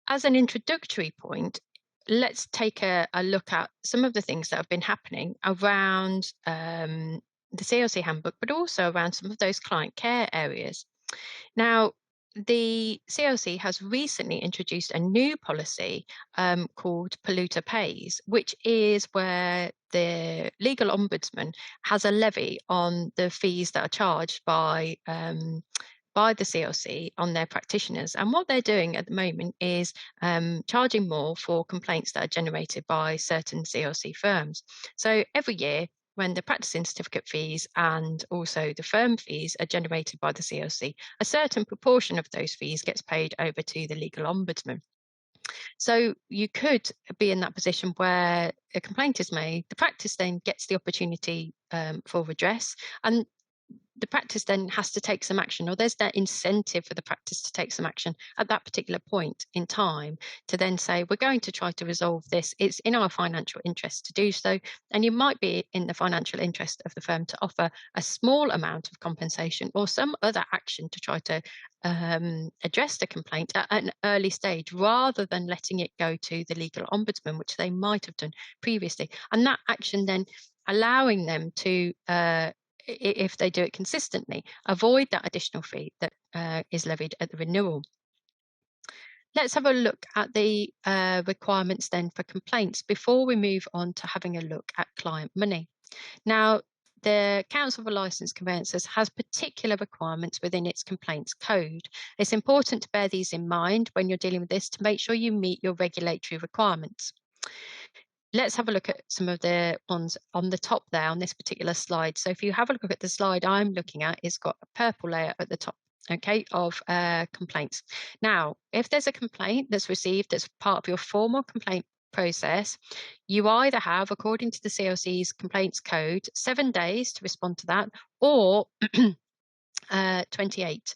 as an introductory point, let's take a look at some of the things that have been happening around the CLC handbook, but also around some of those client care areas. Now, the CLC has recently introduced a new policy called Polluter Pays, which is where the legal ombudsman has a levy on the fees that are charged by the CLC on their practitioners. And what they're doing at the moment is charging more for complaints that are generated by certain CLC firms. So every year, when the practicing certificate fees and also the firm fees are generated by the CLC, a certain proportion of those fees gets paid over to the legal ombudsman. So you could be in that position where a complaint is made, the practice then gets the opportunity for redress, and the practice then has to take some action, or there's that incentive for the practice to take some action at that particular point in time to then say, we're going to try to resolve this. It's in our financial interest to do so. And you might be in the financial interest of the firm to offer a small amount of compensation or some other action to try to address the complaint at an early stage rather than letting it go to the legal ombudsman, which they might have done previously. And that action then allowing them to if they do it consistently, avoid that additional fee that is levied at the renewal. Let's have a look at the requirements then for complaints before we move on to having a look at client money. Now, the Council for Licensed Conveyancers has particular requirements within its complaints code. It's important to bear these in mind when you're dealing with this to make sure you meet your regulatory requirements. Let's have a look at some of the ones on the top there on this particular slide. So if you have a look at the slide I'm looking at, it's got a purple layer at the top, okay, of complaints. Now, if there's a complaint that's received that's part of your formal complaint process, you either have, according to the CLC's complaints code, 7 days to respond to that, or 28